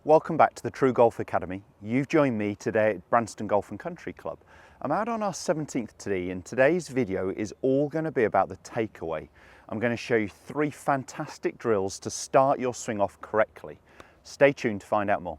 Welcome back to the TruGolf Academy. You've joined me today at Branston Golf and Country Club. I'm out on our 17th tee and today's video is all going to be about the takeaway. I'm going to show you 3 fantastic drills to start your swing off correctly. Stay tuned to find out more.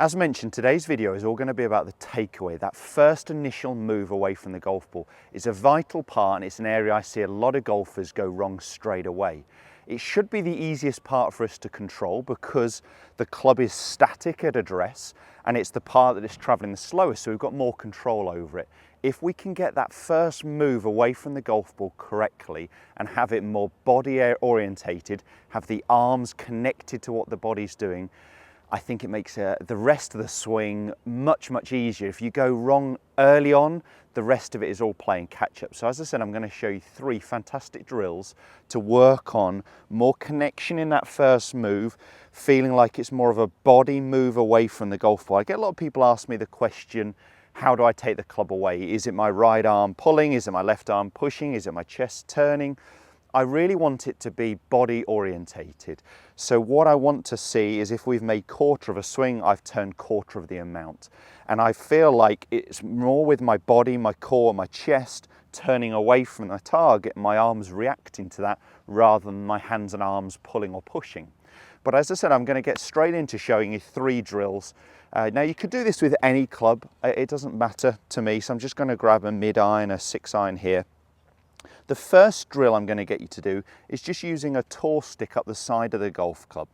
As mentioned, today's video is all going to be about the takeaway. That first initial move away from the golf ball is a vital part, and it's an area I see a lot of golfers go wrong straight away. It should be the easiest part for us to control because the club is static at address and it's the part that is traveling the slowest, so we've got more control over it. If we can get that first move away from the golf ball correctly and have it more body orientated, have the arms connected to what the body's doing, I think it makes the rest of the swing much easier. If you go wrong early on, the rest of it is all playing catch up. So as I said, I'm going to show you 3 fantastic drills to work on more connection in that first move, feeling like it's more of a body move away from the golf ball. I get a lot of people ask me the question, how do I take the club away? Is it my right arm pulling? Is it my left arm pushing? Is it my chest turning? I really want it to be body orientated. So what I want to see is if we've made quarter of a swing, I've turned quarter of the amount. And I feel like it's more with my body, my core, my chest turning away from the target, my arms reacting to that rather than my hands and arms pulling or pushing. But as I said, I'm going to get straight into showing you 3 drills. Now you could do this with any club, it doesn't matter to me. So I'm just going to grab a mid-iron, a 6-iron here. The first drill I'm going to get you to do is just using a tour stick up the side of the golf club.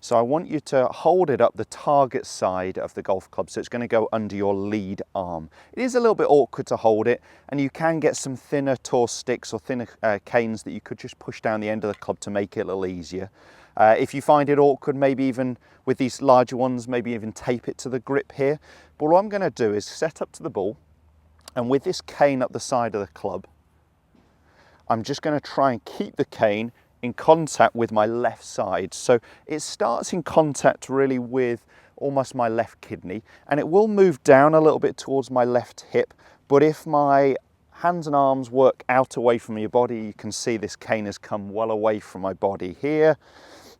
So I want you to hold it up the target side of the golf club, so it's going to go under your lead arm. It is a little bit awkward to hold it, and you can get some thinner tour sticks or thinner canes that you could just push down the end of the club to make it a little easier. If you find it awkward, maybe even with these larger ones, maybe even tape it to the grip here. But what I'm going to do is set up to the ball, and with this cane up the side of the club, I'm just going to try and keep the cane in contact with my left side. So it starts in contact really with almost my left kidney, and it will move down a little bit towards my left hip. But if my hands and arms work out away from your body, you can see this cane has come well away from my body here.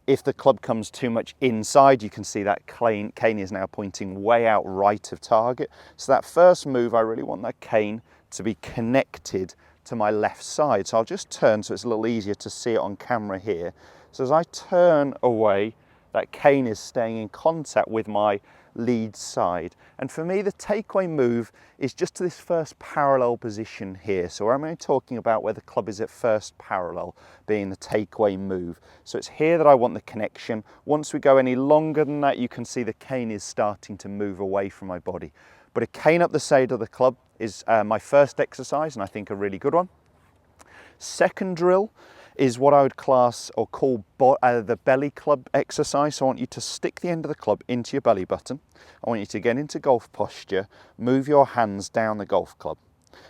If the club comes too much inside, you can see that cane is now pointing way out right of target. So that first move, I really want that cane to be connected to my left side. So I'll just turn so it's a little easier to see it on camera here. So as I turn away, that cane is staying in contact with my lead side. And for me, the takeaway move is just to this first parallel position here. So I'm only talking about where the club is at first parallel, being the takeaway move. So it's here that I want the connection. Once we go any longer than that, you can see the cane is starting to move away from my body. But a cane up the side of the club is my first exercise, and I think a really good one. Second drill is what I would class or call the belly club exercise. So I want you to stick the end of the club into your belly button. I want you to get into golf posture, move your hands down the golf club.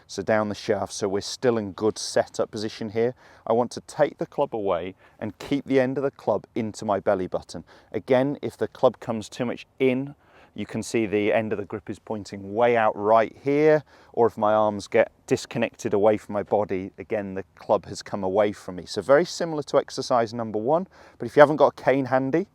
So down the shaft, so we're still in good setup position here. I want to take the club away and keep the end of the club into my belly button. Again, if the club comes too much in, you can see the end of the grip is pointing way out right here, or if my arms get disconnected away from my body, again, the club has come away from me. So very similar to exercise number 1, but if you haven't got a cane handy,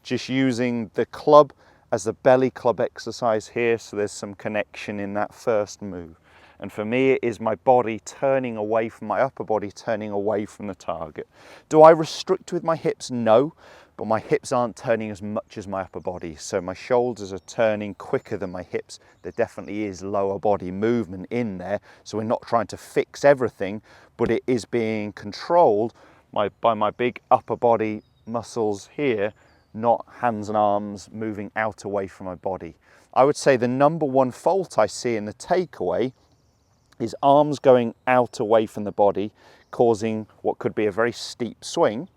just using the club as the belly club exercise here, so there's some connection in that first move. And for me, it is my body turning away from my upper body, turning away from the target. Do I restrict with my hips? No. But my hips aren't turning as much as my upper body. So my shoulders are turning quicker than my hips. There definitely is lower body movement in there. So we're not trying to fix everything, but it is being controlled by my big upper body muscles here, not hands and arms moving out away from my body. I would say the number 1 fault I see in the takeaway is arms going out away from the body, causing what could be a very steep swing.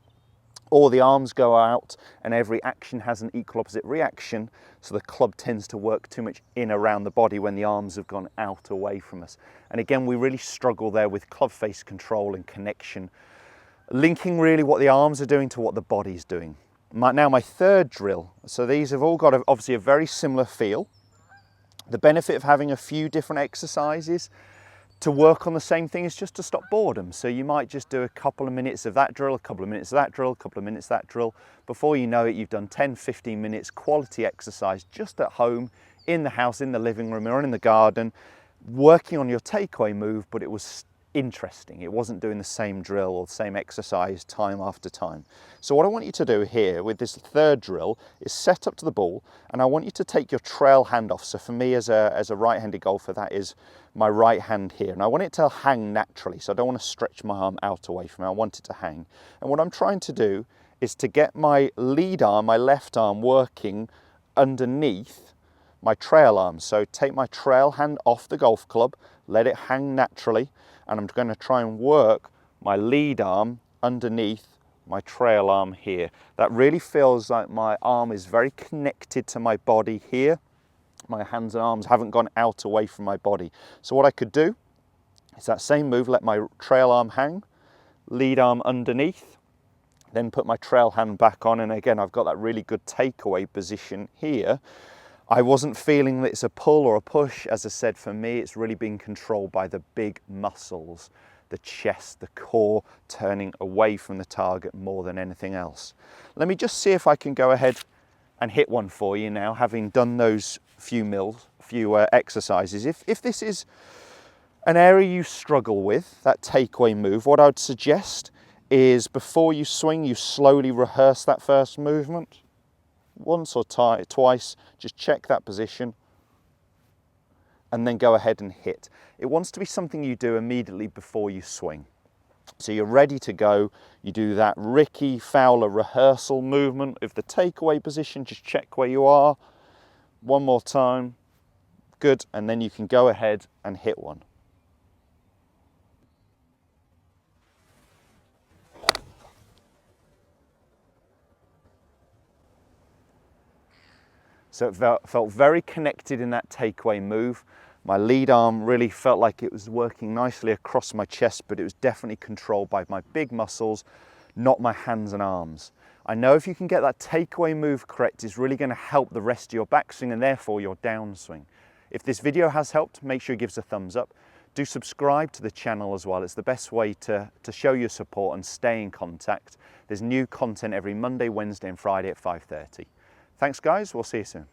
Or the arms go out and every action has an equal opposite reaction, so the club tends to work too much in around the body when the arms have gone out away from us. And again, we really struggle there with club face control and connection, linking really what the arms are doing to what the body's doing. Now my third drill, so these have all got obviously a very similar feel. The benefit of having a few different exercises to work on the same thing is just to stop boredom. So you might just do a couple of minutes of that drill, a couple of minutes of that drill, a couple of minutes of that drill. Before you know it, you've done 10, 15 minutes quality exercise just at home, in the house, in the living room or in the garden, working on your takeaway move, but it was interesting. It wasn't doing the same drill or the same exercise time after time. So what I want you to do here with this third drill is set up to the ball, and I want you to take your trail hand off. So for me as a right-handed golfer, that is my right hand here, and I want it to hang naturally. So I don't want to stretch my arm out away from it. I want it to hang. And what I'm trying to do is to get my lead arm, my left arm, working underneath my trail arm. So take my trail hand off the golf club, let it hang naturally, and I'm going to try and work my lead arm underneath my trail arm here. That really feels like my arm is very connected to my body here. My hands and arms haven't gone out away from my body. So what I could do is that same move, let my trail arm hang, lead arm underneath, then put my trail hand back on, and again I've got that really good takeaway position here. I wasn't feeling that it's a pull or a push. As I said, for me, it's really being controlled by the big muscles, the chest, the core, turning away from the target more than anything else. Let me just see if I can go ahead and hit one for you now, having done those few exercises. If this is an area you struggle with, that takeaway move, what I would suggest is before you swing, you slowly rehearse that first movement. Once or twice, just check that position and then go ahead and hit. It wants to be something you do immediately before you swing. So you're ready to go, you do that Ricky Fowler rehearsal movement of the takeaway position, just check where you are. One more time, good, and then you can go ahead and hit one. So it felt very connected in that takeaway move. My lead arm really felt like it was working nicely across my chest, but it was definitely controlled by my big muscles, not my hands and arms. I know if you can get that takeaway move correct, it's really going to help the rest of your backswing and therefore your downswing. If this video has helped, make sure you give us a thumbs up. Do subscribe to the channel as well. It's the best way to show your support and stay in contact. There's new content every Monday, Wednesday and Friday at 5:30. Thanks guys, we'll see you soon.